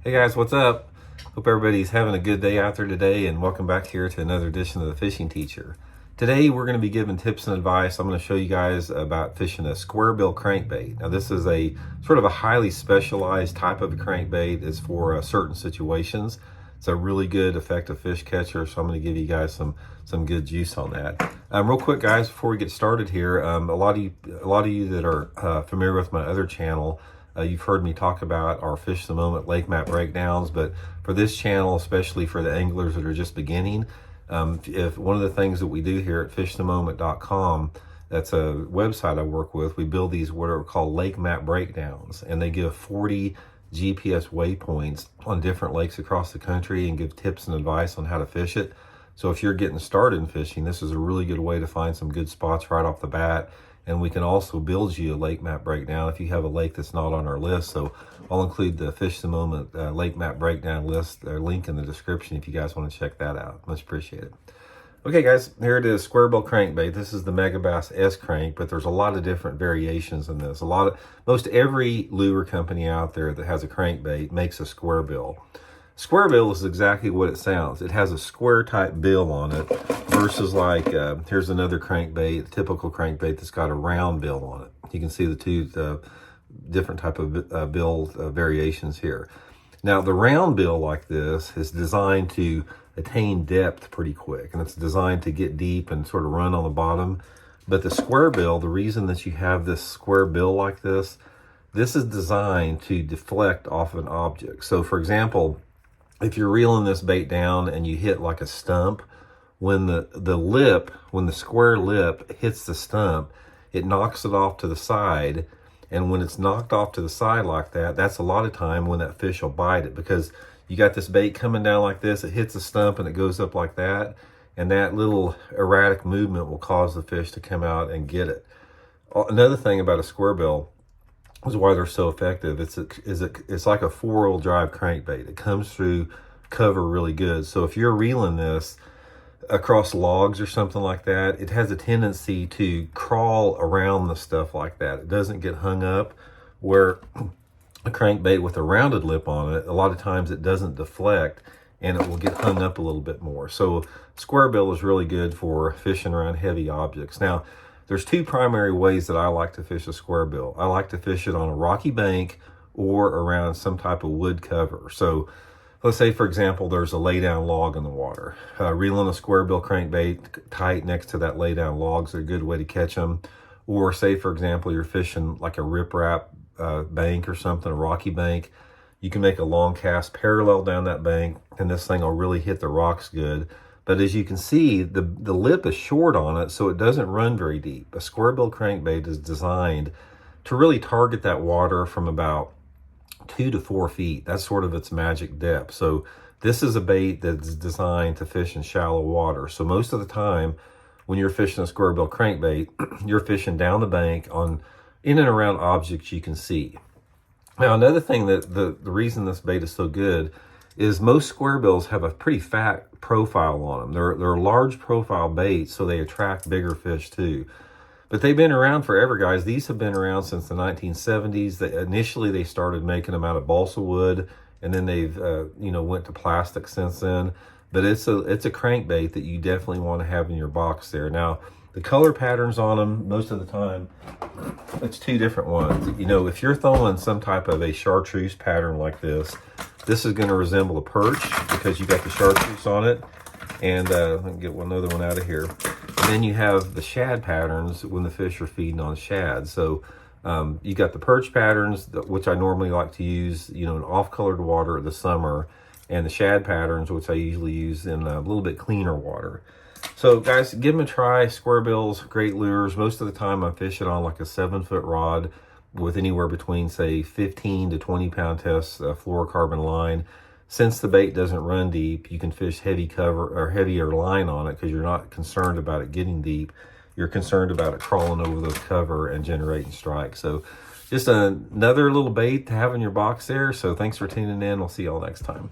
Hey guys, what's up? Hope everybody's having a good day out there today, and welcome back here to another edition of the Fishing Teacher. Today we're going to be giving tips and advice. I'm going to show you guys about fishing a Squarebill crankbait. Now this is a sort of a highly specialized type of a crankbait. It's for certain situations. It's a really good effective fish catcher, so I'm going to give you guys some good juice on that. Real quick guys, before we get started here, a lot of you that are familiar with my other channel, you've heard me talk about our Fish the Moment lake map breakdowns, but for this channel, especially for the anglers that are just beginning, if one of the things that we do here at fishthemoment.com, that's a website I work with, we build these what are called lake map breakdowns, and they give 40 GPS waypoints on different lakes across the country and give tips and advice on how to fish it. So if you're getting started in fishing, this is a really good way to find some good spots right off the bat. And we can also build you a lake map breakdown if you have a lake that's not on our list. So I'll include the Fish the Moment lake map breakdown list or link in the description if you guys want to check that out. Much appreciated. Okay guys, here it is, Squarebill crankbait. This is the Megabass S crank, but there's a lot of different variations in this. Most every lure company out there that has a crankbait makes a Squarebill. Squarebill is exactly what it sounds. It has a square type bill on it versus like, here's another crankbait, a typical crankbait that's got a round bill on it. You can see the two different type of bill variations here. Now the round bill like this is designed to attain depth pretty quick, and it's designed to get deep and sort of run on the bottom. But the square bill, the reason that you have this square bill like this is designed to deflect off an object. So for example, if you're reeling this bait down and you hit like a stump, when the square lip hits the stump, it knocks it off to the side. And when it's knocked off to the side like that, that's a lot of time when that fish will bite it, because you got this bait coming down like this, it hits the stump and it goes up like that. And that little erratic movement will cause the fish to come out and get it. Another thing about a Squarebill is why they're so effective. It's like a 4-wheel drive crankbait. It comes through cover really good. So if you're reeling this across logs or something like that, it has a tendency to crawl around the stuff like that. It doesn't get hung up, where a crankbait with a rounded lip on it, a lot of times it doesn't deflect and it will get hung up a little bit more. So Squarebill is really good for fishing around heavy objects. Now, there's two primary ways that I like to fish a Squarebill. I like to fish it on a rocky bank or around some type of wood cover. So let's say, for example, there's a laydown log in the water. Reeling a Squarebill crankbait tight next to that laydown log is a good way to catch them. Or say, for example, you're fishing like a riprap bank or something, a rocky bank. You can make a long cast parallel down that bank, and this thing will really hit the rocks good. But as you can see, the lip is short on it, so it doesn't run very deep. A Squarebill crankbait is designed to really target that water from about 2 to 4 feet. That's sort of its magic depth. So this is a bait that's designed to fish in shallow water. So most of the time when you're fishing a Squarebill crankbait, you're fishing down the bank in and around objects you can see. Now another thing that the reason this bait is so good is most Squarebills have a pretty fat profile on them. They're large profile baits, so they attract bigger fish too. But they've been around forever, guys. These have been around since the 1970s. Initially, they started making them out of balsa wood, and then they've went to plastic since then. But it's a crankbait that you definitely want to have in your box there. Now, the color patterns on them, most of the time, it's two different ones. If you're throwing some type of a chartreuse pattern like this is going to resemble a perch because you got the chartreuse on it. And let me get another one out of here. And then you have the shad patterns when the fish are feeding on shad. So you got the perch patterns, which I normally like to use, in off-colored water in the summer, and the shad patterns, which I usually use in a little bit cleaner water. So guys, give them a try. Squarebills, great lures. Most of the time I fish it on like a 7-foot rod with anywhere between, say, 15 to 20 pound test fluorocarbon line. Since the bait doesn't run deep, you can fish heavy cover or heavier line on it because you're not concerned about it getting deep. You're concerned about it crawling over those cover and generating strikes. So just another little bait to have in your box there. So thanks for tuning in. We'll see y'all next time.